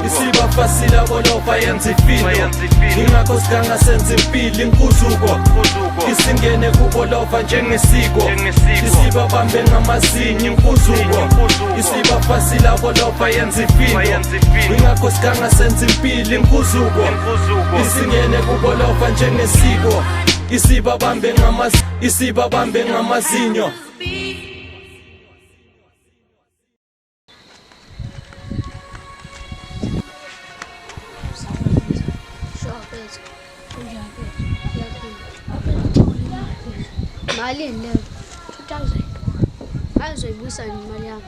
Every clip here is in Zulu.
Isiba fasila bolofa yenza ifindo ingakho siganga senza impilo inkuzuko isingene kubolofa njengesiko isiba bambe ngamazinyo inkuzuko isiba fasila bolofa yenza ifindo ingakho siganga senza impilo inkuzuko isingene kubolofa njengesiko isiba bambe ngamazinyo. Mali ne 2000 azoyibusa imali yami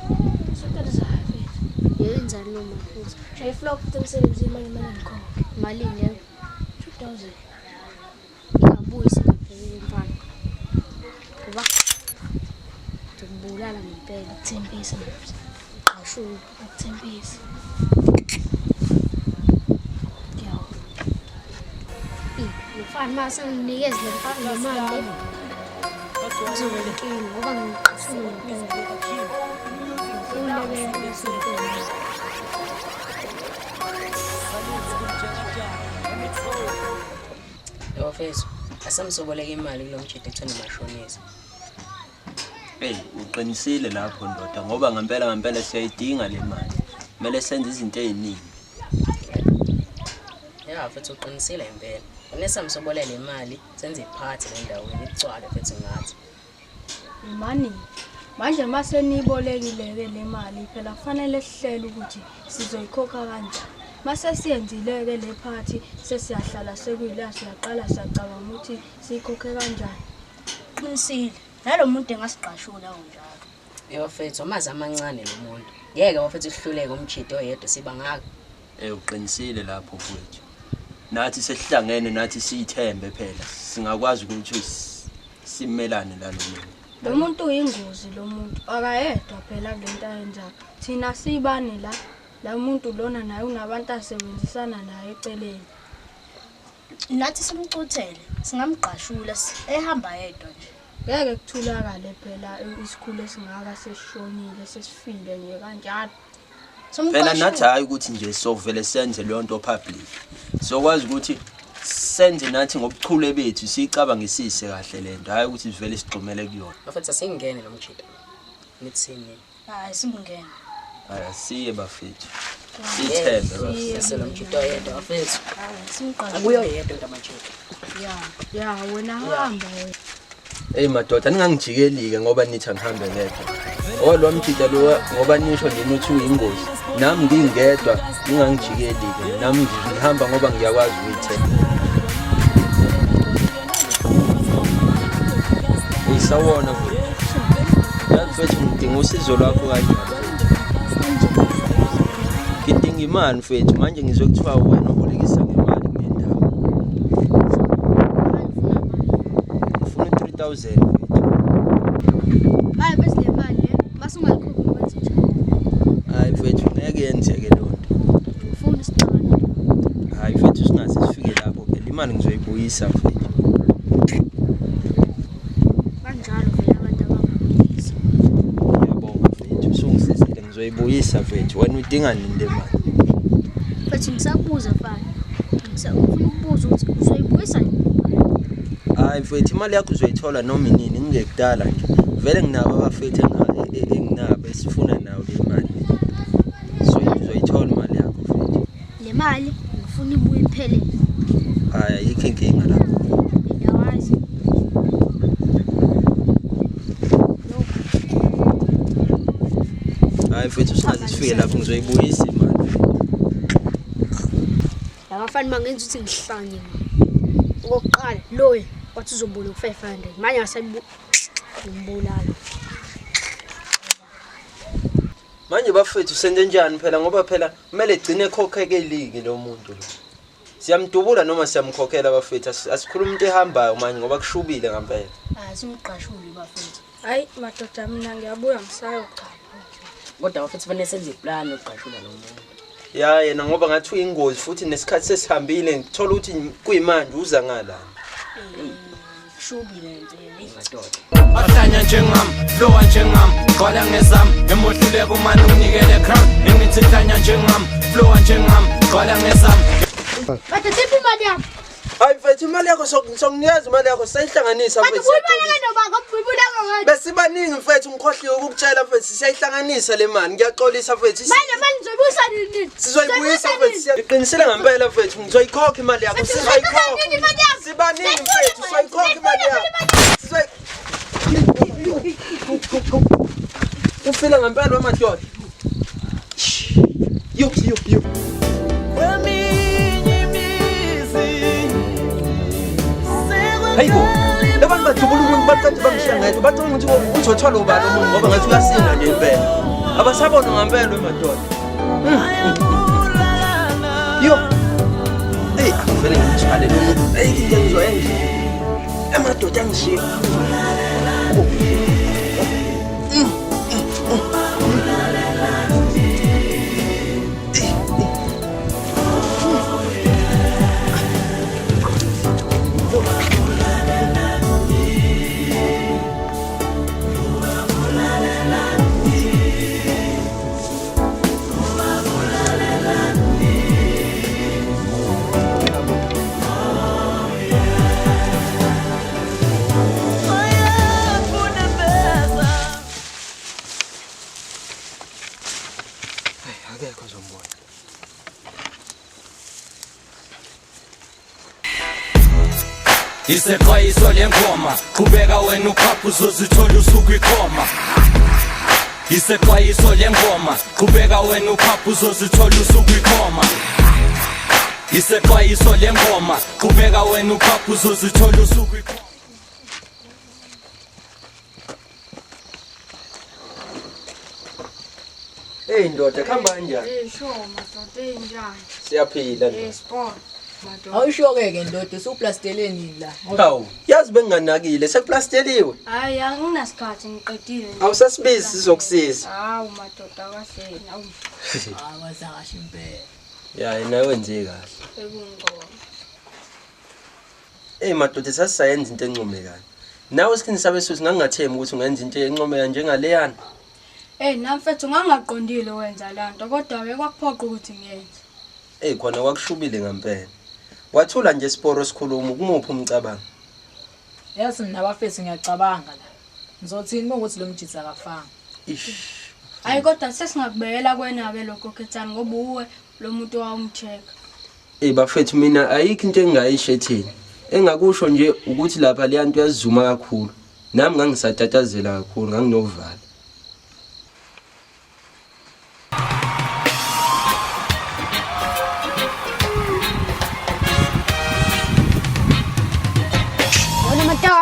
yenza noma futhi shayiflock umsebenzi imali ngikho mali ne 2000 ingabuyisi ngaphelele mfana kuba ngibulala ngempela Thembisa qashulu Thembisa yawo mfana mase nginikeze le mfana imali Zolekile ngoba ngiqashile ngempela Yofeso asamsoboleka imali kulomjidi ethona mashonisa. Uqinisile lapho ndoda ngoba ngempela siyayidinga le mali. Kumele senze izinto eziningi. Futhi uqinisile impela. Unesamsobolela imali senze iphathi endaweni icwala futhi ngathi. Mani manje mase nibolekile ke le mali phela kufanele sihlele ukuthi sizoyikhokha kanjani. Mase siyenzile ke le party sesiyahlala sekuyila siyaqala siyacabanga ukuthi sikhokhe kanjani. Qinisile nalomuntu engasiqashula kanjalo. Yofethu amazi amancane lo muntu. Ngeke wafethu sihluleke umjidi oyedwa siba ngaka. Uqinisile lapho mfowethu. Nathi sesihlangene nathi siyithembe phela singakwazi ukuthi simelane nalomuntu. Lo muntu uyingozi lo muntu akayedwa phela kulento ayenza. Thina sibane la muntu lona naye unabantu asebenzisana naye eceleni. Nathi simcuthele singamqashula ehamba yedwa nje. Ngeke kuthulakale phela isikhulu esingaka sesishonile sesifile nje kanjalo. Phela nathi hayi ukuthi nje sovele senze le nto public. Sokwazi ukuthi senze nathi ngobuchule bethu sicabangisise kahle lento hayi ukuthi sivele sigxumele kuyona. Bafethu asingene lo mjidi. Nithini? Hayi singene. Siye bafethu. Sithembe bafethu lo mjidi oyedwa bafethu. Simqashule. Akuyo yedwa ntamajidi. Ya wena hamba wena. Madoda ningangijikelike ngoba nithi angihambe ngedwa. Lo mjidi lo ngoba nisho nini uthi uyingozi. Nami ngingedwa ningangijikelike. Nami ngihamba ngoba ngiyakwazi ukuyithemba. Sawona mfethu ngidinga usizo lwakho kanjani. Ngidinga imali mfethu manje ngizokuthiwa wena ubolekisa ngemali ngendawo. Ufuna 3000 mfethu. Hayi bese le mali base ungayikhokhi wenze njani? Hayi mfethu ngeke yenzeke lonto. Ufuna isincane. Hayi mfethu singaze sifike lapho phela imali ngizoyibuyisa mfethu. Ngizoyibuyisa mfethu wena udinga nini le mali? Mfethu ngisakubuza mfana. Ngisafuna ukubuza ukuthi uzoyibuyisa nini? Hayi mfethu imali yakho uzoyithola noma inini ngingekudala nje. Vele nginabo abafethu enginabo esifuna nawo le mali. Uzoyithola imali yakho mfethu. Le mali ngifuna ibuye iphelele. Hayi ayikho inkinga lapho. Ngiyawazi. Hayi mfethu singaze sifike lapho ngizoyibuyisa imali. La bafana mangenza ukuthi ngihlanye. Okokuqala loye wathi uzobona ku500 manje ngimbulala. Manje bafethu senze njani phela ngoba phela kumele egcine ekhokheke ligi lo muntu lo. Siyamdubula noma siyamkhokhela bafethu asikhuluma into ehambayo manje ngoba kushubile ngempela. Simqashule bafethu. Hayi madoda mina ngiyabuya ngisayokhala. Kodwa bafethu fanele senze iplan yokuqashula lo muntu. Ya yena ngoba ngathi uyingozi futhi nesikhathi sesihambile ngithola ukuthi kuyimanje uza ngala. Kushubile impela madoda. Ahlanya njengami, flowa njengami, gcwala ngezami, emohluleko manje unikele crown. Engithi hlanya njengami, flowa njengami, gcwala ngezami. Bathi tiphi imali yami? Hayi mfethu imali yakho sokunikeza imali yakho sayihlanganisa Bathi mfethu. kuyimali noma ngabhibulanga ngathi. Besibaningi mfethu ngikhohliwe ukukutshela mfethu siyayihlanganisa le mali ngiyaxolisa mfethu. Manje nizobusa nini? Sizoyibuyisa mfethu siyaqinisela ngempela mfethu ngizoyikhokha imali yakho sizoyikhokha. Sibaningi mfethu sizoyikhokha imali yakho. Ufila ngempela wamadoda. Yo. Hayibo, labantu bajubula umuntu baqede bangishiya ngedwa bacanga ukuthi uzothwala ubani umuntu ngoba ngathi uyasinda nje impela. Abasabona ngempela wemadoda. Yo. Hey, akuvele ngithwale lo muntu. Hey, into engizoyenza. Amadoda angishiya. Akekho zombona. Isexwayiso lengoma, qhubeka wena ukhapha uzozithola usuku ikhoma. Isexwayiso lengoma, qhubeka wena ukhapha uzozithola usuku ikhoma. Isexwayiso lengoma, qhubeka wena ukhapha uzozithola usuku ikhoma. Hey ndoda khamba kanjani? Sho madoda enjani? Siyaphila ndoda. Sport. Madoda. Awushoke-ke ndoda usuplasteleni la. Hawu, yazi benginganakile sekuplasteliwe. Hayi anginasikhathi ngiqedile. Awusasibizi sizokusiza. Hawu madoda kahleni. Awu Awaza kahle impela. Ya yena wenze kahle. ekungcono. Hey madoda sasisayenza into encomekayo. Nawe isikini sabesuthi ngangingathembi ukuthi ungenza into encomeka njengaleyana. Namfethu ngangaqondile wenza lanto kodwa bekwakuphoqa ukuthi ngiyenze. Khona kwakushubile ngempela. Wathula nje isiporo sikhuluma kumuphi umcabango. Yazi mina bafethu ngiyacabanga la. Ngizothini ukuthi lo mjitsi akafanga. Hayi kodwa sesingakubekela kwena-ke lokho khethani ngoba uwe lo muntu owawumcheck. Bafethu mina ayikho into engingayisho ethini. Engakusho nje ukuthi lapha le nto yazizuma kakhulu. Nami ngangisatatazela kakhulu nganginovala.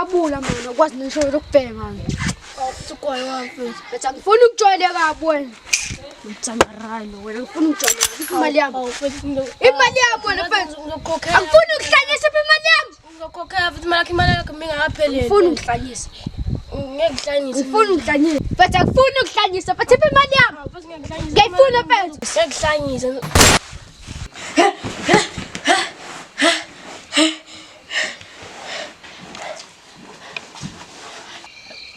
Abula manje akwazi nisho lokubheka manje. Awusikwayo wafethu. Bethi angifuni ukujwayeleka wena. Mtsamarayi lo wena ngifuna ukujwayeleka. Imali yami. Imali yami wena mfethu. Ngizokhokhela. Angifuni ukuhlanyisa imali yami. Ngizokhokhela futhi imali yakho mingakapheleli. Ngifuna ukuhlanyisa. Ngekuhlanyisa. Ngifuna ukuhlanyisa. Bethi angifuni ukuhlanyisa. Bethi imali yami. Ngiyifuna mfethu. Ngekuhlanyisa.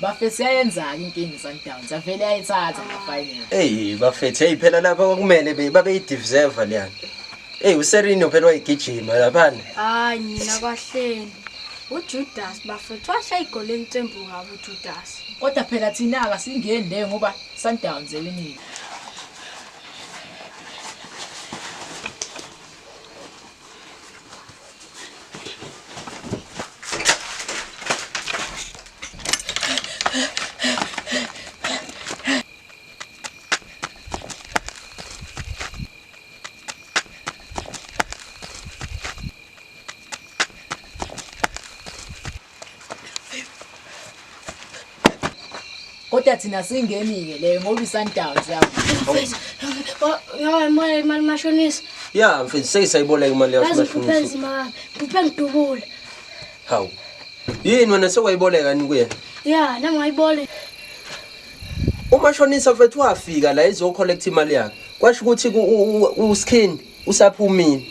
Bafethu siyayenza-ke inkinga Sundowns. Avele ayithatha ngefinal. Bafethu phela lapha kwakumele babeyideserve le nto. USerino phela wayigijima laphana. Hayi mina kwahleni. uJudas bafethu washaya igoli lentembu ngabo uJudas. Kodwa phela thina akasingeni le ngoba Sundowns ewinile. Kodwa thina singeni-ke le ngoba iSundowns yabo. Ngawe imali mashonisa. Ya mfethu seyisayiboleka imali Yazi yasemashonisa. kuphenzi maka. Kuphe ngidubula. Hawu. Yini wena sekwayiboleka ni kuye? Ya, nami ngayibole. Umashonisa mfethu wafika la ezocollect imali yakhe. Kwasho ukuthi uSkin usaphumile.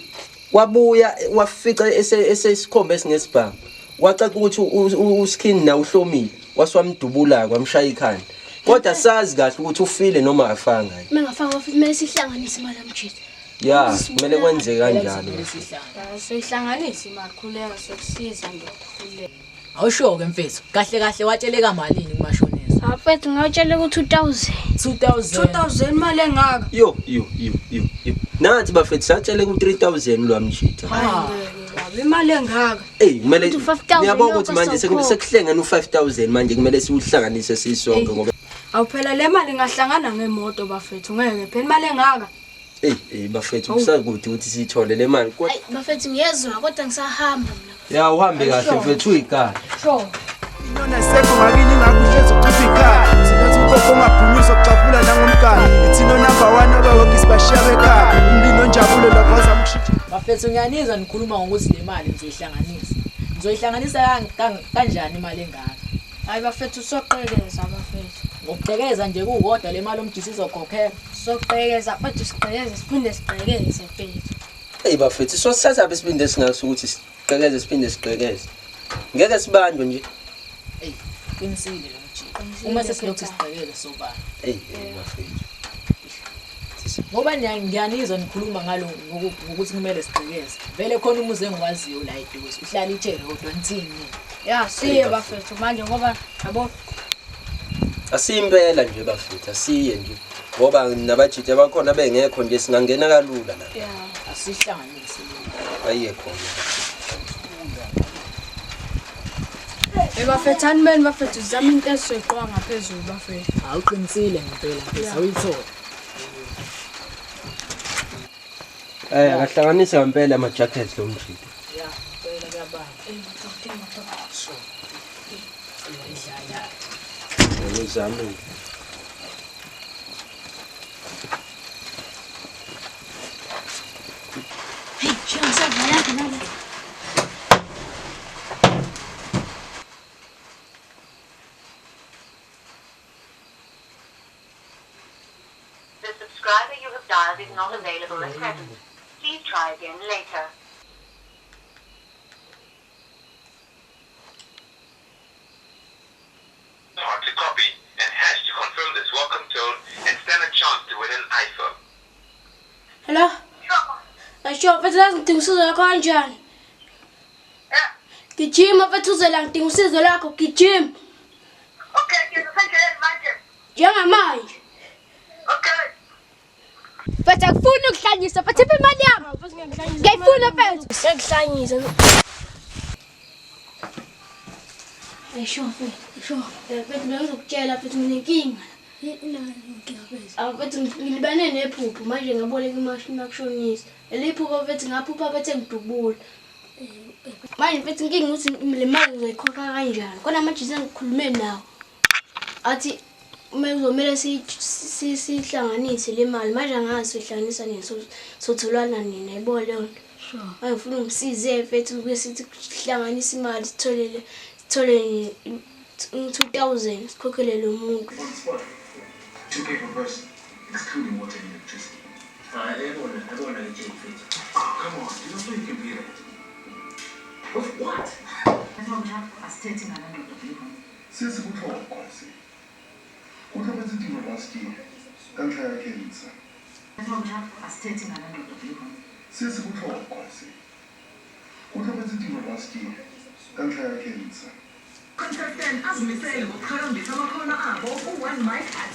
Wabuya wafica esesikhombe esingesibhamu. Wacaca ukuthi uSkin na uhlomile. Waswamdubula kwamshaya ikhanda. Kodwa sazi kahle ukuthi ufile noma afanga. Mengafaka futhi mele sihlanganise imali yamjitha. Ya, kumele kwenze kanjalo. Soyihlanganisa imali khuleka sokusiza ngikhuleka. Awusho-ke mfethu, kahle kahle watsheleka malini kumashonisa? Afethu ngawutshela ku 2000. 2000 imali engaka. Yo. Nathi bafethu satshele ku 3000 lwamjitha. Imali engaka. Kumele 5,000 ngiyabona ukuthi manje lokho sekuhlengena u5000 manje kumele siwuhlanganise sisonke ngoba Awuphela le mali ngahlangana ngemoto bafethu ngeke phela imali engaka. bafethu kusakude ukuthi sithole le mali kodwa Hayi bafethu ngiyezwa kodwa ngisahamba mina. ya uhambe kahle mfethu uyigala. Sure. Inona sekho ngakini ngakuhlezi ucipha ikhaya sinathi ukoko ongabhunisa ukucapula nangomkani ithino number 1 abawonke sibashiya bekhaya umlilo onjabulo lapho azamshitha. Bafethu ngiyanizwa nikhuluma ngokuthi le mali nizoyihlanganisa. Nizoyihlanganisa kanjani imali engaka? Hayi bafethu soqhekeza bafethu. Ngokuqhekeza nje kukodwa le mali omjisi izokhokhela. Soqhekeza bafethu siqhekeze siphinde siqhekeze mfethu. Bafethu sosithatha besibinde singakuthi ukuthi siqhekeze siphinde siqhekeze. Ngeke sibanjwe nje. Qinisile lo mjisi. Uma sesilokhu siqhekele sobani. Bafethu. Ngoba ngiyanizwa nikhuluma ngalo ngokuthi kumele siqhekeze. Vele khona umuze engiwaziyo la eduze. Uhlala itshele kodwa nithini? Ya siye bafethu manje ngoba yabo Asimpela nje bafethu asiye nje. Ngoba nabajithe bakhona bengekho nje singangena kalula la. ya Asihlanganise. Ayiye khona. bafethu anibeni bafethu zama into esizoyiqoka ngaphezulu bafethu. Awuqinisile ngempela mfethu awuyithola. Ngahlanganisa ngempela ama jackets lo mjithe. Ya, phela kuyabanga. Ngizamile. Hey, shansa bala. The subscriber you have dialed is not available at present. Please try again later. Hard to copy and hash to confirm this welcome tone and stand a chance to win an iPhone. Hello? Asho mfethu lazidinga usizo lakho kanjani? Gijima mfethu uzela ngidinga usizo lakho gijima. Okay, ngizosendlela manje. Njengamanje. Okay. Mfethu akufuni ukuhlanyisa mfethu iphi imali yami? Ngiyifuna mfethu. Ngikuhlanyisa. Asho mfethu. Mfethu ngizokutshela mfethu nginenkinga. Mfethu ngilibane nephupho manje ngaboleka imashini yakushonisa. Eliphupho mfethu ngaphupha bethe ngidubula. Manje mfethu inkinga ukuthi le mali ngizoyikhokha kanjani? Khona manje sengikhulume nawo. Athi mezomela sihlanganise le mali manje angazi sihlanganisa nini sotholana nini yabo leyo. Sure. Ngifuna umsize mfethu ukuthi sithi sihlanganise imali sithole 2000 sikhokhele lo muntu. 2 people person, excluding water and electricity. Everyone I take it. Come on, you don't know you can be that. With what? Since we talk, quasi. What happened to you last year? Can't I get it, sir? Since we talk, quasi. What happened to you last year? Can't I get it, sir? Contestant azimisele ngokuqhakambisa amakhono abo ku-one mic at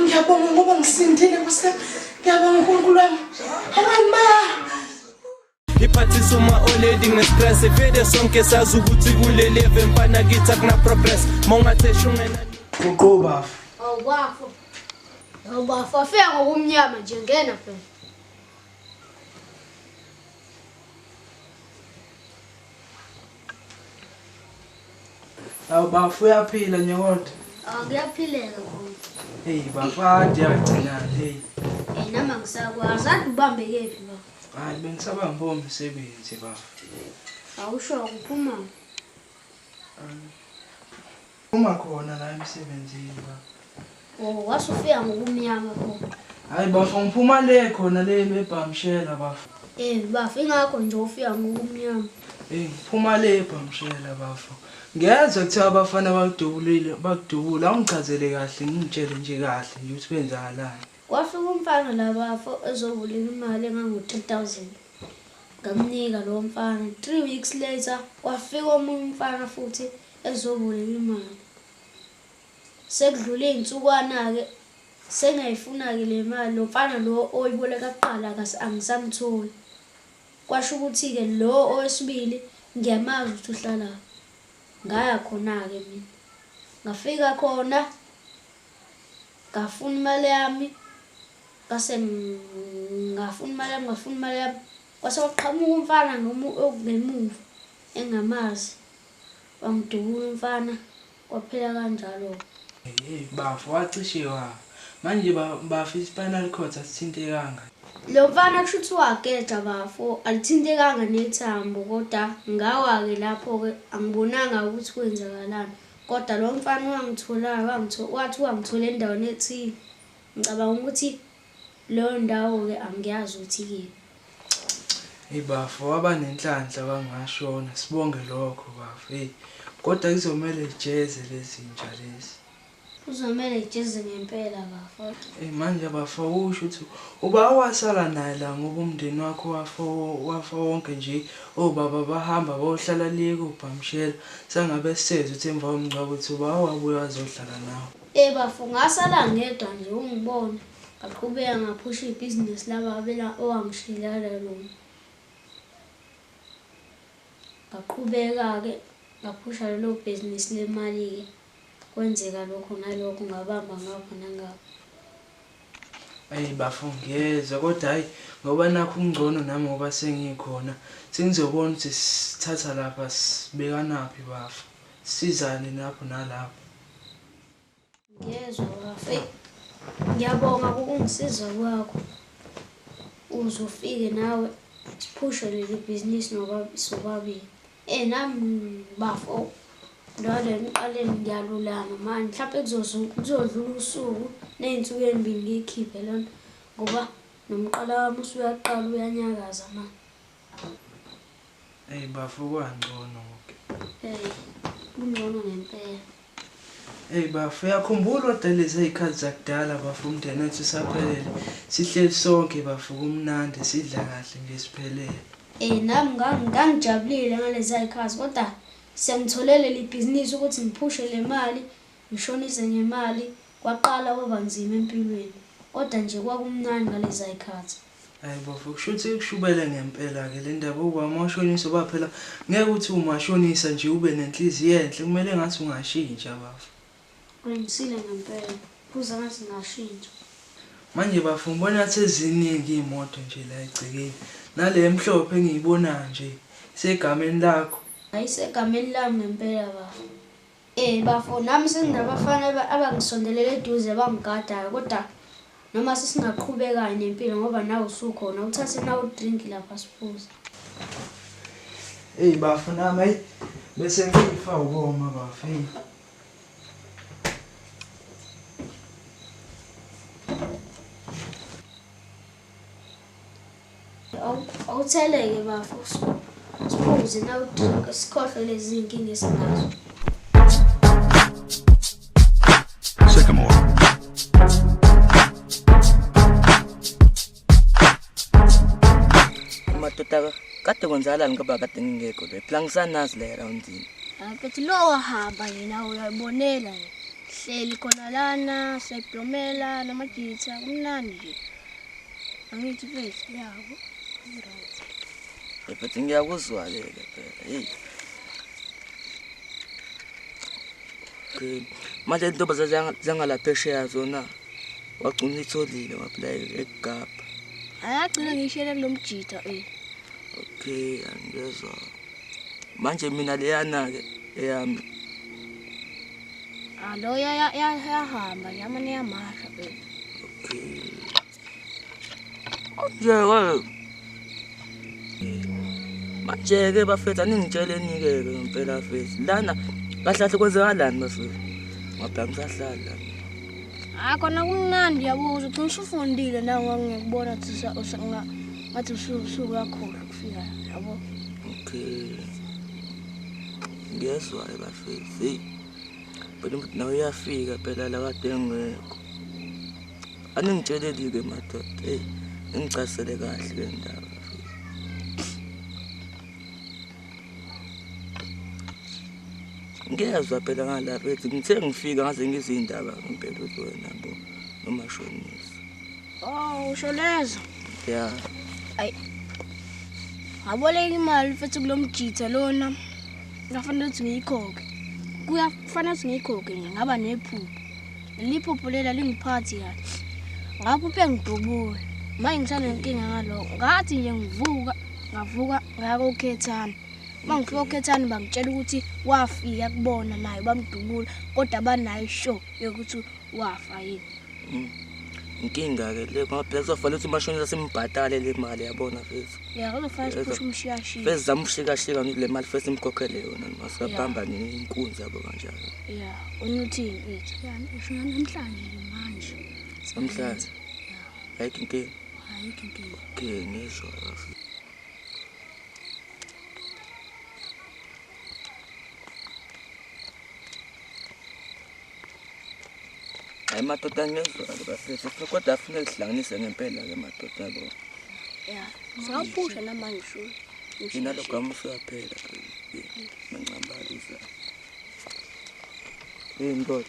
Ngiyabonga ngoba Siyabonga uNkulunkulu wami. Iphathisa uma oledi ngestress vele sonke sazi ukuthi kule level mfana kithi akuna progress mongathesha ungena Uqoba. Awubafo. Awubafo afika ngokumnyama nje ngena phela. Awubafu uyaphila nyekodwa. Ngiyaphilela khona. Hey bafati yagcina hey. Nama ngisakwazi athi ubambe kephi baba. Hayi bengisabamba umsebenzi bafu. Awusho ukuphuma. Uma khona la emsebenzini bafu. Wasufika ngokumnyama khona. Hayi bafu ngiphuma le khona le ebhamshela bafu. Bafu ingakho nje ufika ngokumnyama. Ngiphuma le ebhamshela bafu. Ngiyeza kuthiwa abafana bakudubula ungichazele kahle ngitshele nje kahle ukuthi benzakalani. Kwafika umfana labafo ezobulika imali engango-3,000. Ngamnika lo mfana 3 weeks later kwafika omunye umfana futhi ezobulika imali. Sekudlule izinsukwana ke sengayifuna ke le mali lo mfana lo oyiboleka kuqala angisamtholi. Kwasho ukuthi ke lo owesibili ngiyamazi ukuthi uhlala. Ngaya khona ke mina. Ngafika khona ngafuna imali yami. Base ngafuna imali yami. Kwase kwaqhamuka umfana ngemuva engamazi. Wangidubula umfana kwaphela kanjalo. Bafu wacishiwa. Manje bafu ispinal cord asithintekanga. Lo mfana kusho ukuthi wageda bafo alithintekanga nethambo kodwa ngawa ke lapho ke angibonanga ukuthi kwenzakalani. Kodwa lo mfana wathi wangithola endaweni ethile. Ngicabanga ukuthi leyo ndawo ke angiyazi ukuthi ke. Bafu waba nenhlanhla bangashona sibonge lokho bafu. Kodwa kuzomela ijeze lezinja lezi. Kuzomela ijeze ngempela bafo. Manje bafu usho ukuthi uba wasala naye la ngoba umndeni wakho wafa wonke nje obaba bahamba bohlala liye kubhamshela sangabe siseze ukuthi emva komngcwabo ukuthi uba wabuya wazohlala nawe. Bafo ngasala ngedwa nje ungibona. Ngaqhubeka ngaphusha ibhizinisi laba abela owangishilala lo. Ngaqhubeka ke ngaphusha lo business lemali ke. Kwenzeka lokho nalokho ngabamba ngapha nangapha. Bafu ngiyeza kodwa hayi ngoba nakho ungcono nami ngoba sengikhona sengizobona ukuthi sithatha lapha sibeka naphi bafu sizane lapho nalapho. Ngiyezwa bafu. Ngiyabonga ukungisiza kwakho. Uzofike nawe siphushe leli business ngoba sobabili. Nami bafu ndale ngiqale ngiyalulama manje mhlawumbe kuzodlula usuku nezinsuku ezibili ngikhiphe lona ngoba nomqala wami usuyaqala uyanyakaza manje. Bafu kwangcono ke. Ungcono ngempela. Bafu yakhumbula odeleza izikhathi zakudala bafu umndeni wethu saphelele sihleli sonke bafu kumnandi sidla kahle nje siphelele. Nami ngangijabulile ngalezi zikhathi kodwa siyangitholele libhizinisi ukuthi ngiphushe le mali ngishonise ngemali kwaqala kwaba nzima empilweni kodwa nje kwakumnandi ngalezi zikhathi. Bafu kusho ukuthi kushubele ngempela ke le ndaba uba mashonisa oba phela ngeke uthi umashonisa nje ube nenhliziyo enhle kumele ngathi ungashintsha bafu. Ngisile ngempela kuza ngathi ngashintsha. Manje bafu ngibona ukuthi eziningi imoto nje la egcekeni nale emhlophe engiyibona nje segameni lakho. Ayisegameni lami ngempela bafu. Bafu nami senginabafana abangisondelele eduze bangigadayo kodwa noma sisingaqhubeka nempilo ngoba nawe usukhona uthathe nawe drink lapha siphuze. Bafu nami bese ngifa ukoma bafu. Awutheleke bafu siphuze nawe drink sikhohle lezi inkinga esinazo. Madoda kade kwenzakalani ngoba kade ngingekho le phela ngisanazi la aroundini. Phethe lo wahamba yena uyabonela hleli khona lana seblomela namagitha kumnandi nje. Angithi bese yabo. But ngiyakuzwa ke phela. Hey. Okay. Manje into zangalaphesheya zona wagcina itholile waphila eGapa. Ayagcina ngishele kulomjitha Okay, angezwa. Manje mina leyana ke eyami. Alo yahamba yamane yamasha Okay. Nje manje ke bafethu ningitsheleni ke ngempela fethu lana kahlahle kwenzakalani bafethu ngapha ngisahlala khona kumnandi yabuza uthi usufundile nawe ngikubona ngathi usuku kakhulu kufika yabo. Okay. Ngiyezwa bafethu. But nawe uyafika phela la kade ngekho. Aningitsheleli ke madoda. Ngicasele kahle le ndaba. Ngiyezwa phela ngalapha ethi ngithe ngifika ngaze ngizindaba ngempela uthi wena bo nomashonisa. Usho lezo. Yeah. Ay. Aboleka imali futhi kulomjitha lona. Ngafanele ukuthi ngiyikhokhe. Kuyafanele ukuthi ngiyikhokhe ngaba nephupho. Leliphupho lela lingiphathi kahle. Ngapho ngidubule. Manje ngisanenkinga ngaloko. Ngathi nje ngavuka ngakokhethana. Mangifika okhethana bangitshela ukuthi wafika kubona naye bamdubula kodwa banayo show yokuthi wafa yini. Inkinga ke le ngoba phela kuzofanele ukuthi umashonisa simbhatale le mali yabona fethu. Yeah, kuzofanele siphushe umshiyashiya. Fethu zamshika le mali fethu simkhokhele yona masabamba nenkunzi yabo kanjalo. Yeah, unuthini ethi? Yeah, ngisho namhlanje manje. Namhlanje. Ayikho inkinga. Ayikho inkinga. Okay, ngizwa kahle. Ay madoda ngezwa bafethu kodwa afanele sihlanganise ngempela ke madoda yabo. Yeah, sawuphusha namanje sho. Mina lo gamuso yaphela mangambalisa. Ndoda.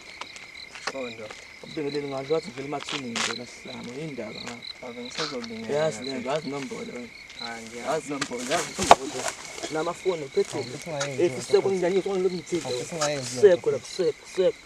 Shondo. Ubingelele ngazathi vele mathini ngena sihlamo indaba ngapha. Ave ngisazobingelela. Yazi lento azinombolo. Ngiyazi. Azinombolo. Namafoni uphethe. Siseko nginyanyiswa ngilomthitho. Seko la seko.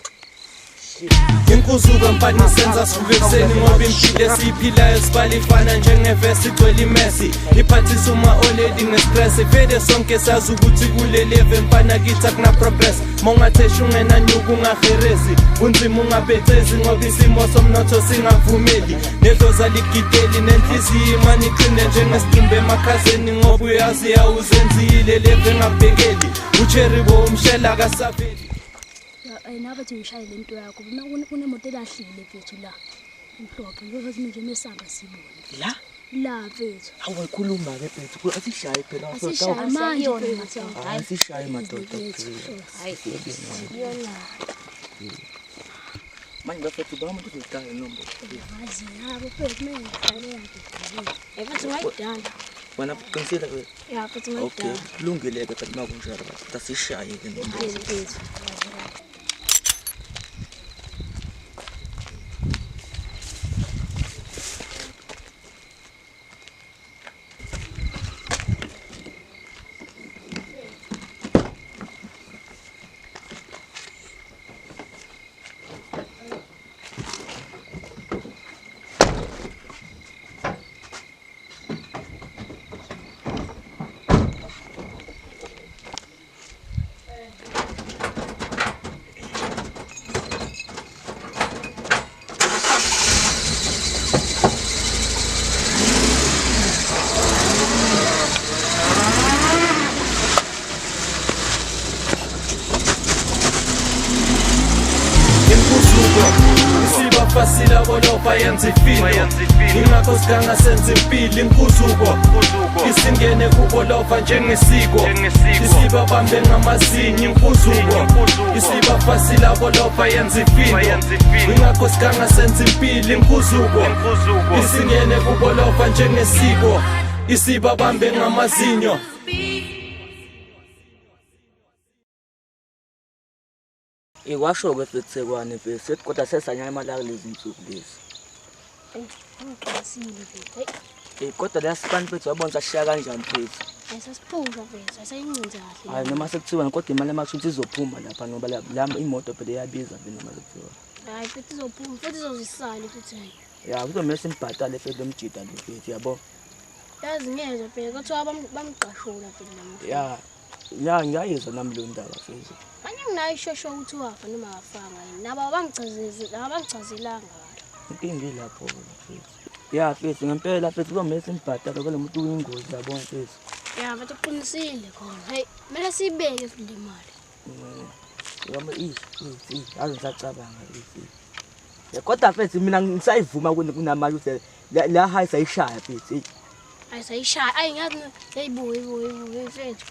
Inkuzuka mpani senza suke kuseni ngoba impilo esiphilayo sibalifana njengevesi igcwele imesi iphathisa uma oledi ngestress vele sonke sazi ukuthi kule level mpana kithi akuna progress mongathesha ungenanyuka ungaherezi unzima ungabhecezi ngoba isimo somnotho singavumeli nedloza ligideli nenhliziyo imani iqine njengesidimbe emakhazeni ngoba uyazi yawuzenzile level engabhekeli ucherry umshela kasaveli. Nabe thi ngishayele lento yakho kunemoto elahlile mfethu la imhlophe ngoba nje mesanga sibone la mfethu awuyikhuluma ke mfethu asishaye phela asishaye manje mfethu asishaye madoda hayi yona manje bafethu bama kuzodala nombo yazi nabo mfethu mina ngikhale yakhe mfethu ngayidala wena qinisile ke ya mfethu ngayidala okay kulungile ke phela makunjalo asishaye ke nombo mfethu. Fasila bolofa yenza ifilo ingakho siganga senza impilo inkuzuko isingene kubolofa njengesiko isiba bambe ngamazinyo inkuzuko isiba fasila bolofa yenza ifilo ingakho siganga senza impilo inkuzuko isingene kubolofa njengesiko isiba bambe ngamazinyo. Iwasho ke futhi sekwane bese kodwa sesanyama la kulezi insuku lezi. Ngicasile mfethu. Hey. Kodwa la span mfethu wabona sashiya kanjani mfethu? Ayisasiphusha mfethu, asayincinze kahle. Hayi noma sekuthiwa kodwa imali emathunzi izophuma lapha ngoba la imoto phela iyabiza phela noma sekuthiwa. Hayi futhi izophuma, futhi izozisala futhi. Ya kuzomela simbhadale futhi lomjida lo futhi yabo. Yazi ngeke phela kuthiwa bamqashula futhi namuhla. Ya. Ya ngiyayizwa nami lo ndaba futhi. Manje nginayo ishosho ukuthi wafa noma afanga yini. Naba bangichazelanga. Inkinga ilapho futhi. Ya futhi ngempela futhi kuzomela simbhadale kwalo muntu uyingozi yabo futhi. Ya bathi uqinisile khona. Hey, mele sibeke futhi imali. Yami azi ngisacabanga futhi. Ya kodwa futhi mina ngisayivuma kunamali ukuthi la high sayishaya futhi. Ayisayishaya, ayingazi yayibuye mfethu.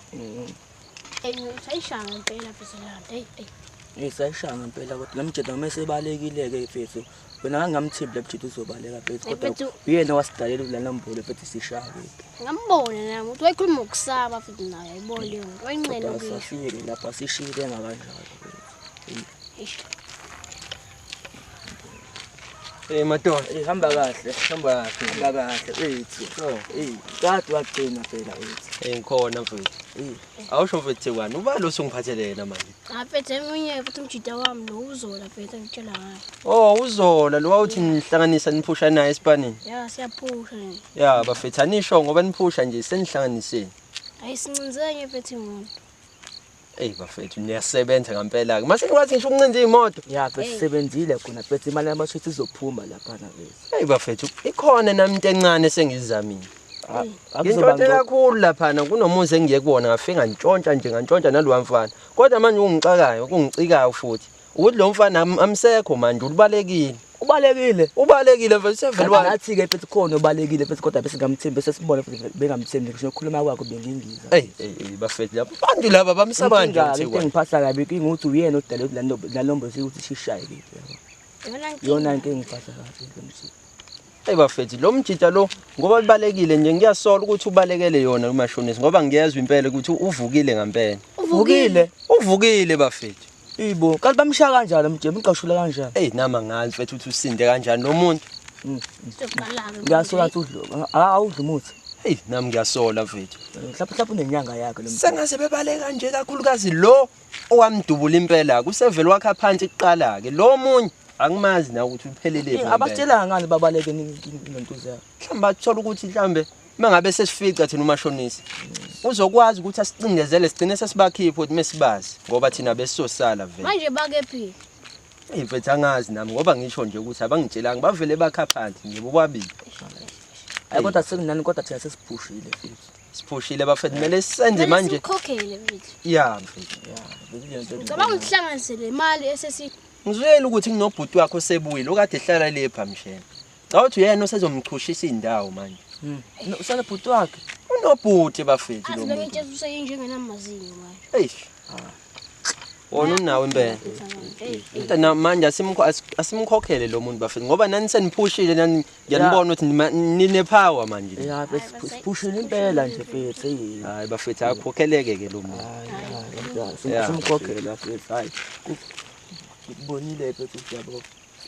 Sayishaya ngempela futhi la. Hey. Sayishaya ngempela kodwa lamjeda mase balekile ke futhi. Wena ngamthimba lebjida uzobaleka futhi kodwa uyena wasidalela kula nombolo futhi sishaya ke. Ngambona nami ukuthi wayikhuluma ukusaba futhi naye ayibona leyo nto. Wayinqena ukuyisho. Safike lapha sishile ngakanjalo. Madoda, hamba kahle. Hamba kahle ethi. Kade wagcina phela ethi. Ngikhona mfethu. Awusho mfethu kwani uba lo sungiphathelena manje. Mfethu emunye futhi umjida wami lo uzola mfethu ngitshela ngayo. Oh uzola lo wawuthi nihlanganisa niphusha naye esipanini. Ya siyaphusha nje. Ya bafethu anisho ngoba niphusha nje senihlanganiseni. Ayisincinzenge mfethu imoto. Bafethu niyasebenza ngempela ke. Mase ngikwazi ngisho ukuncinza imoto. Ya besebenzile khona futhi imali yamashothi izophuma lapha na bese. Bafethu ikhona nami into encane sengizizamile. Ngintshontshe kakhulu lapha kunomuzi engiye kuwona ngafika ngantshontsha nalo mfana. Kodwa manje ungixakayo, kungicikayo futhi. Ukuthi lo mfana amsekho manje ubalekile. Ubalekile mfethu sevele wathi ke futhi khona ubalekile futhi kodwa bese ngamthembi bese sibone futhi bengamthembi ngisho ukukhuluma kwakho bengingiza. Bafethu lapha abantu laba bamsaba nje ukuthi ngiphatha kabi inguthi uyena odala lalombo sithi shishaye ke. Yona into engiphatha kabi lomthi. Bafethu lo mjida lo ngoba libalekile nje ngiyasola ukuthi ubalekele yona umashonisi ngoba ngiyezwa impela ukuthi uvukile ngempela. Uvukile bafethu. Ibo kanti bamshaya kanjalo mjembe uqashula kanjani? Nama ngazi mfethu ukuthi usinde kanjani lo muntu. Ngiyasola ukuthi udlo. Awudla umuthi. Nami ngiyasola mfethu. Mhlawumbe unenyanga yakhe lo muntu. Sengaze bebaleka nje kakhulukazi lo owamdubula impela kusevele wakha phansi iqala ke lo munye angimazi na ukuthi uphelele phi. Abatshela ngani babaleke intozi yakhe. Mhlawumbe bathola ukuthi mhlawumbe mangabe sesifica thina umashonisi uzokwazi ukuthi asicindezele sigcine sesibakhipha ukuthi mesibazi ngoba thina besosala vele. Manje bake phi? Mfethu angazi nami ngoba ngisho nje ukuthi abangitshelanga bavele bakha phansi nje bokwabili. Kodwa sekunani kodwa thina sesiphushile futhi. Siphushile bafethu kumele senze manje. Sikhokhele mfethu. Ya mfethu. Ngicabanga ukuhlanganise le mali esesi ngizwela ukuthi nginobhuti wakho sebuyile okade ehlala lepha mshene. Cha uthi uyena osezomchushisa indawo manje. Usale bhuti wakhe. Unobhuti bafethu lo muntu. Azi ngeke usenjengenamazinyo manje. Wona unawo impela. Into manje asimkhokhele lo muntu bafethu ngoba nani seniphushile nani ngiyanibona ukuthi nine power manje. Ya besiphushile impela nje mfethu. Hayi bafethu akukhokheleke ke lo muntu. Simkhokhele bafethu hayi. Bonile mfethu yabo.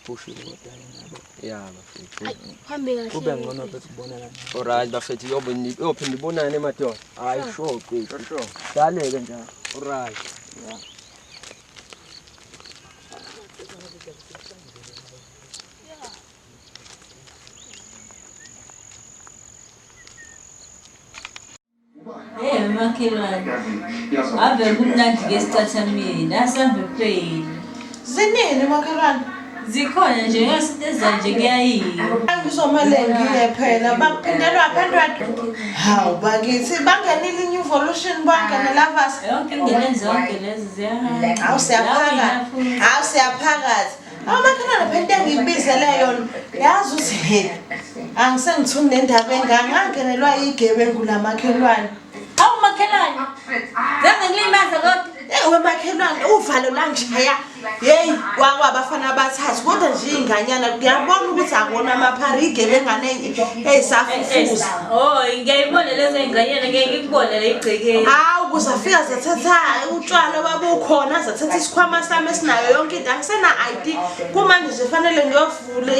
Pushile kodwa nabo. Ya bafethu. Hambe kahle. Kube ngcono mfethu kubonana. Alright bafethu yophinda ibonane madoda. Hayi sure mfethu. Sure. Daleke njalo. Alright. Yeah. Makhelwane. Ave kumnandi ngesicathamini, nasambe phela. Zinini makhelwane? Zikhona nje ngezinto ezanje kuyayiyo. Angizomele ngiye phela bakuphindelwa phendwa. Hawu bakithi bangenile new evolution bangene lavas. Yonke ingene zonke lezi ziyahamba. Hawu siyaphakathi. Makhelwane phela ngibizele yona. Yazi uthi angisengithuni nendaba engangangenelwa igebengu lamakhelwane. Hawu makhelwane. Zange ngilimaza kodwa. Ewe makhelwane uvalo la ngishaya. Hey, kwabafana abathathu kodwa nje inganyana kuyabona ukuthi akona amaparige bengane esafufuza. Oh, ngiyayibona lezo inganyana ngeke ngikubone la igcekeni. Hawu kuzafika zathatha utshwala babukhona zathatha isikhwama sami esinayo yonke into angisena ID kumanje nje fanele ngiyovula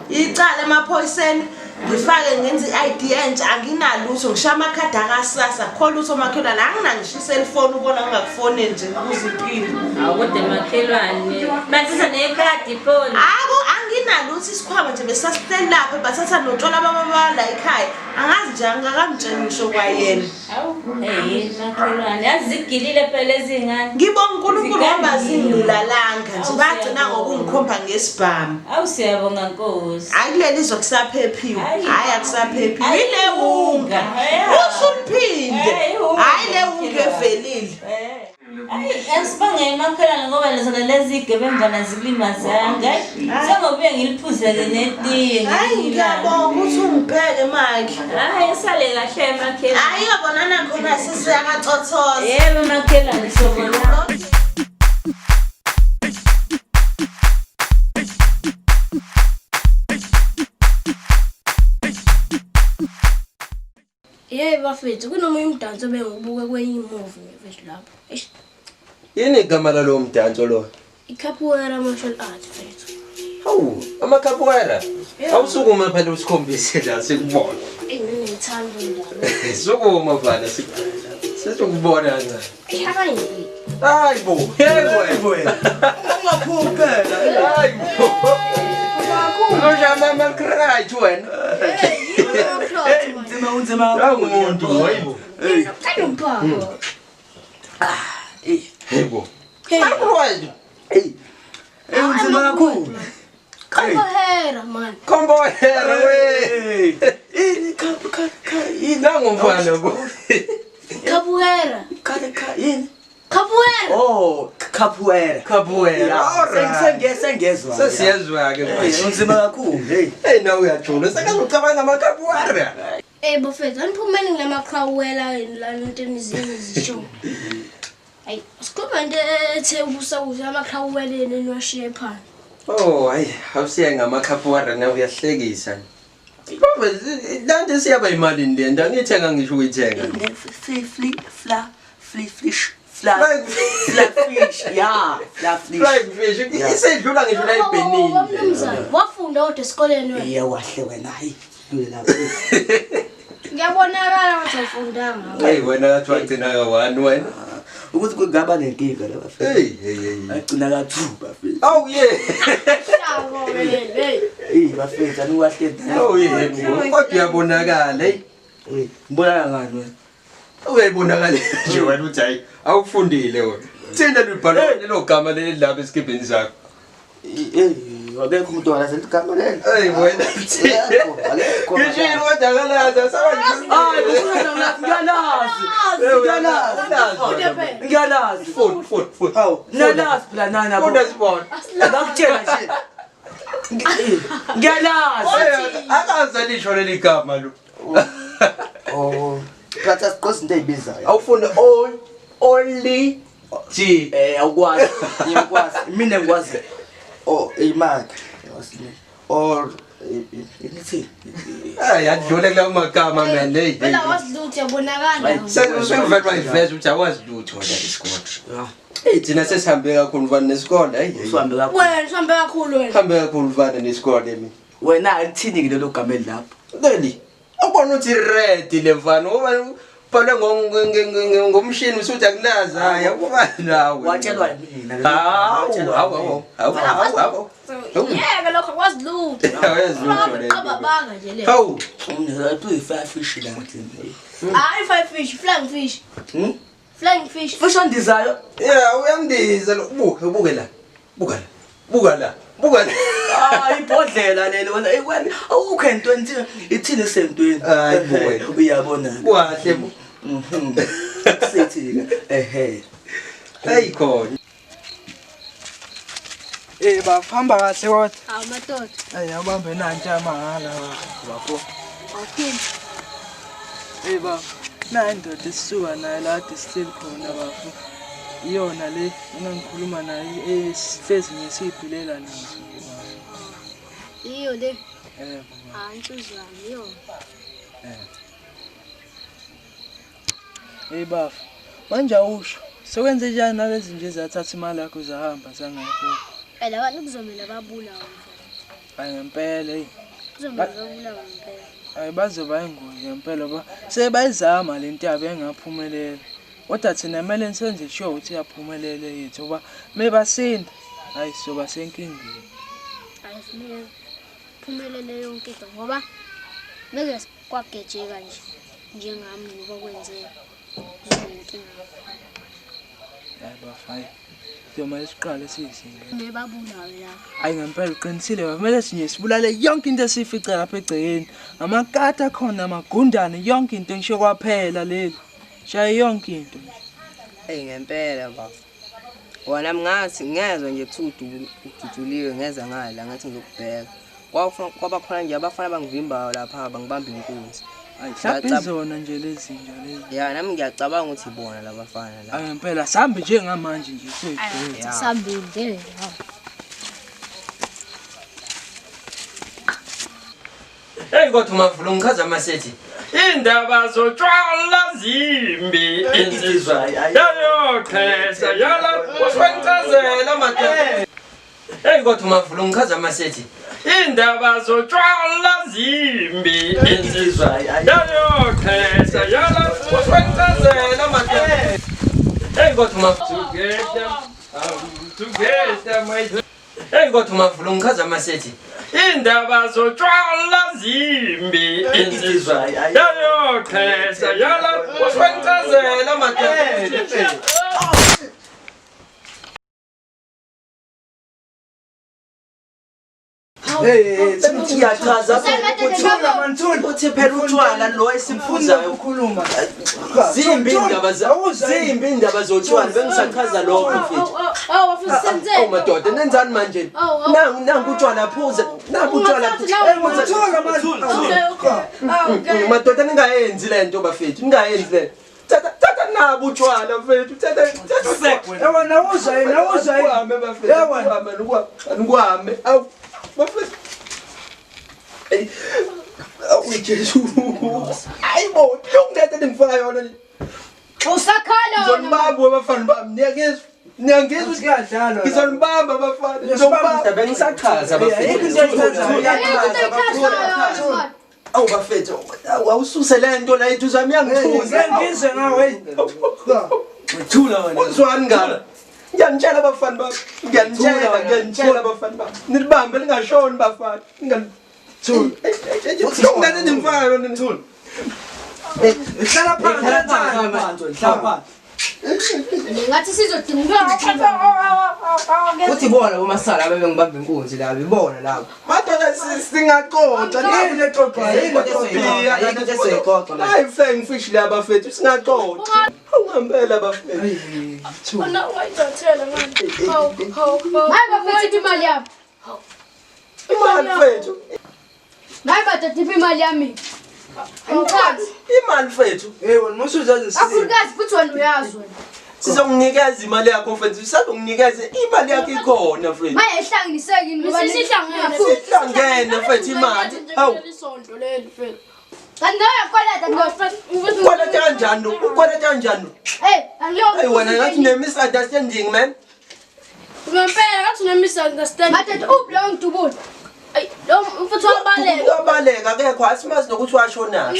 icala emaphoyiseni ngifake ngenze iID entsha anginalutho ngisha amakhadi akasasa khona lutho makhelwane anginangisho iselfone ubona ngakufone nje kuzimpilo awude makhelwane bathisa nekhadi phone anginalutho isikhwama nje besasitela lapha bathatha notshwala babala ekhaya angazi nje angakangitshela ngisho kwayena makhelwane yazigilile phela ezingane ngibonga uNkulunkulu ngoba zingilalanga nje bagcina ngokungikhomba ngesibhamu awusiyabonga Nkosi akuleli zokusaphephiwe hayi akusaphephi ile unga usuliphinde hayi le unga evelile Asibange emakhelwane ngoba lezi igebengana zilimazanga sengobuye ngiliphuzele netiye hayi ngiyabonga ukuthi ungipheke manje hayi sale kahle emakhelwane hayi yabonana khona sisiyakacothoza yebo makhelwane sobona bafethu kunomunye umdanso bengibuke kwenye movie mfethu lapho. Yini igama lalo mdanso lo? Capoeira martial arts mfethu. Hawu, capoeira. Awusukuma phela usikhombise la sikubona. Ngithanda indaba. Sukuma phela sikubona nje. Hayi. Hayibo, yebo wena. Ungaphumi phela. Hayibo. Unojama makrayt wena. Unzima umuntu hayibo. Hey mpako. Hayibo. Hey. Hey. Unzima kakhulu. Capoeira man. Capoeira we. Nangumfana bo. Capoeira. Yini? Capoeira. Oh, capoeira. Sengezwa. Sesiyezwa ke. Unzima kakhulu. Hey nawe uyajula. Sekucabanga ama capoeira. Bafethu aniphumeni ngamaqhawela la into zisho. Hayi, sikhuluma into ethe ubusa amaqhaweleni niwashiye phansi. Oh, hayi, awusiya ngama capoeira nawe uyahlekisa. Baba, lande siyaba imali ndenda ngithenga ngisho ukuyithenga. Fish. Yeah, flying fish. Isedlula ngisho la eBenin. Mnumzane, wafunda kodwa esikoleni wena? Yeah, wahle wena hayi. Dule lapha. Ngiyabonakala ukuthi awufundanga. Hey, wena kathi wagcina ka1 wena. Ukuthi kungaba nenkinga la bafethu. Hey. Agcina ka2 bafethu. Oh yeah. Shawo hey. Hey bafethu aniwahle. Oh yeah. Kodwa uyabonakala hey. Ngibona ngani wena? Uyayibonakala nje wena uthi hayi awufundile wena. Thina libhala lelo gama leli lapha esikibheni sakho. Akekho umuntu wala senthi igama lelo. Hey wena. Ngishilo kodwa ngiyalazi. Food. Hawu, nalazi phela nana. Funda sibona. Akakutshela nje. Ngiyalazi. Akaza lisho leli gama lo. Oh. Phatha siqosi into ezibizayo. Awufunda only G. Awukwazi. Ngiyakwazi. Mina ngikwazi. Oh, imali. Or imithi. Yadlula kulawo magama man hey. Wena wasidluthe yabonakala. Sengivela bayiveza ukuthi awazi lutho la isikole. Hey thina sesihambe kakhulu mfana nesikole hey. Uhambe kakhulu. Wena uhambe kakhulu wena. Hambe kakhulu mfana nesikole mina. Wena alithini lelo gama lapho. Leli. Ubona uthi red le mfana ngoba bhala ngomshini usuthi akulazi hayi akufani nawe. Watshelwa mina. Hawu. Yeke lokho kwasidlutho. Awuyazilutho le. Ababanga nje le. Hawu. Uyi5 fish la ngithini. Hayi 5 fish, flying fish. Flying fish. Fish ondizayo. Yeah, uyandiza lo. Buke la. Buka la. Ibhodlela lelo wena awukho into ithini sentweni. Hayi buke. Uyabona. Kwahle. Sithi Hey khona. Bafamba kahle kodwa. Hawu madoda. Abambe nantya mahala bafo. Okay. Baba. Na indoda isisuka nayo la sihleli khona bafo. iyona le engangikhuluma nayo esihlezi ngesiphilela nazo. Iyo le. Baba. Inhliziyo yami iyo. Hey baba. Manje awusho. Sokwenze njani nalezi nje zathatha imali yakho zahamba zangekho? Phela abantu kuzomela babulawe. Hayi ngempela hey. Kuzomela babulawe ngempela. Hayi bazoba ingozi ngempela ba. Sebayizama lento yabo engaphumelela. Kodwa thina kumele senze sure ukuthi iyaphumelela yethu ngoba mebasinda hayi soba senkingeni. Ayifuneki phumelele yonke into ngoba meke kwagejeka nje njengami ngokwenzeka. Inkinga. Hayi bafai. Yoma isiqale sizinga. Nebabulawe la. Hayi ngempela uqinisile baba kumele sinye sibulale yonke into esifica lapha egcekeni. Amakata khona amagundane yonke into ngisho kwaphela leli. Shaya yonke into nje. Hey ngempela baba. Wona ngathi ngezwe nje kuthi ududuliwe ngeza ngala ngathi ngizokubheka. Kwaba khona nje abafana bangivimbayo lapha bangibamba inkunzi. Hayi mhlawumbe izona nje lezi nje lezi. Ya nami ngiyacabanga ukuthi ibona labafana la. Hayi ngempela sambe njengamanje nje seyigcwele. Sambile. Hey kodwa umavula ngichaza amasethi. Indaba zotshwala zimbi insizwa yayokhesa yala uswencazela madoda. Hey kodwa umavula ngichaza amasethi. Indaba zotshwala zimbi insizwa yayokhesa yala uswencazela madoda. Hey kodwa umavula together my Hey kodwa umavula ngichaza amasethi. Indaba zotshwala zimbi insizwa yayokhesa yala uswencazela madoda. Hey, siyachaza uthula manthula uthi phela utshwala lo esiphuzayo ukukhuluma. Zimbi indaba zotshwala bengisachaza lokho mfethu. Wafuna senze. Madoda nenzani manje? Nangu utshwala phuza. Nangu utshwala phuza. Madoda ningayenzi lento bafethu. Ningayenzi le. Tata nabo utshwala mfethu. Tata Ewa nawuza uhambe bafethu. Ewa ngikuhambe. Awu bafethu. Awu Jesu. Ayibo, yongithatha ngifaka yona. Usakhala wona. Zonibamba abafana bami. Niyangizwa ukuthi kuyadlalwa. Ngizonibamba abafana. Ngizobamba bengisachaza bafethu. Awu bafethu, awususe lento la ethu zami yangithuza. Ngizwe ngawe. Thula wena. Uzwani ngala? Ngiyanitshela abafana bami. Ngiyanitshela abafana bami. Nilibambe lingashoni bafana. Thula. Ngingane nimfaka yona nithula. Hlala phansi. Ngathi sizodinga Uthi bona bomasala abengibamba inkunzi la bibona lapho. Madoda singaxoxa yini exoxa into esexoxa la. Hayi feng fish la bafethu singaxoxa. Ungambela bafethu. Wona wayidothela manje. Hayi bafethu imali yami. Imali fethu. Hayi bathatha imali yami. Ngikhathi imali fethu. Wena musuzazi Afrikazi futhi wena uyazi wena. Sizonginikeza imali yakho mfethu. Sizonginikeza imali yakho ikhona mfethu. Maye ehlanganiseki ngoba sihlangene mfethu imali. Hawu. Isonto leli mfethu. Kangayakwalata ngofethu. Kwalata kanjani? Kwalata kanjani? Hey, angiyo. Hey wena ngathi ne-misunderstanding man. Ngempela ngathi ne-misunderstanding. Bathatha ublo ngidubula. Ay, lo mfuthu wabaleka. Wabaleka akekho asimazi nokuthi washona.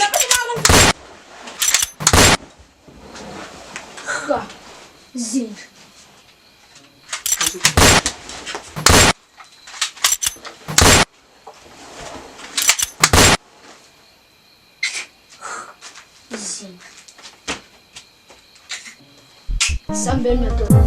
Zini. Zini. Sambeni madoda.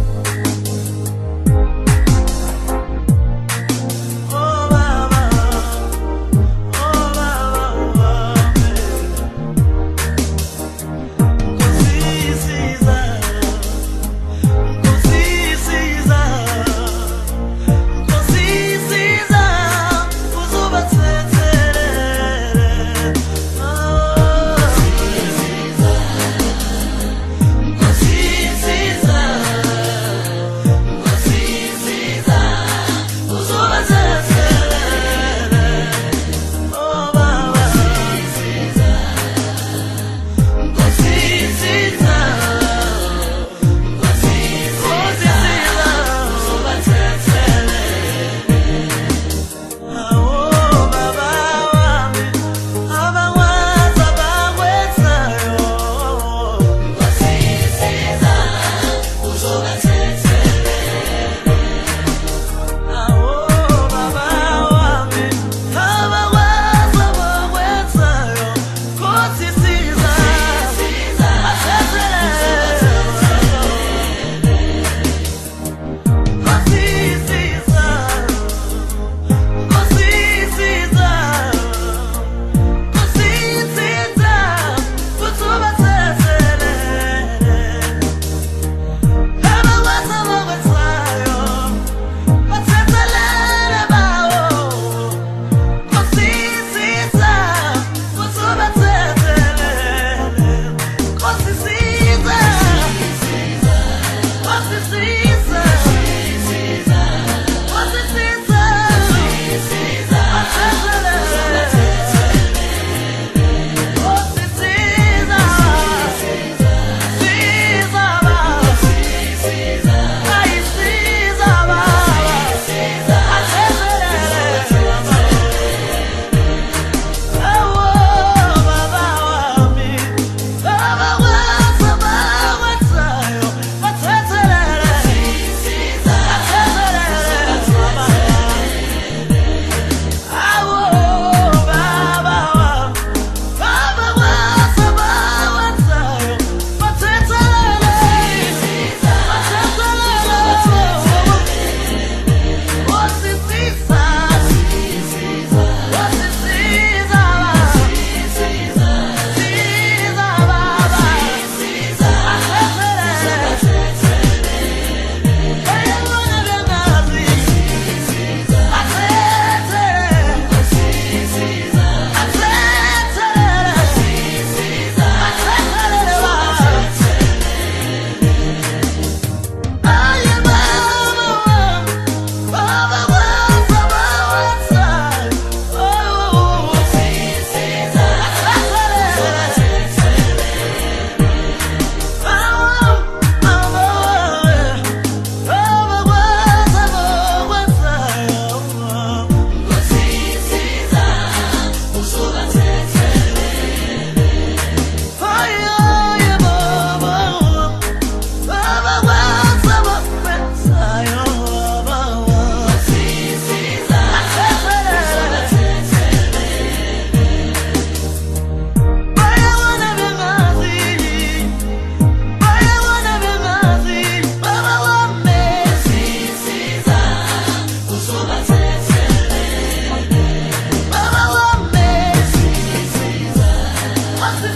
What's the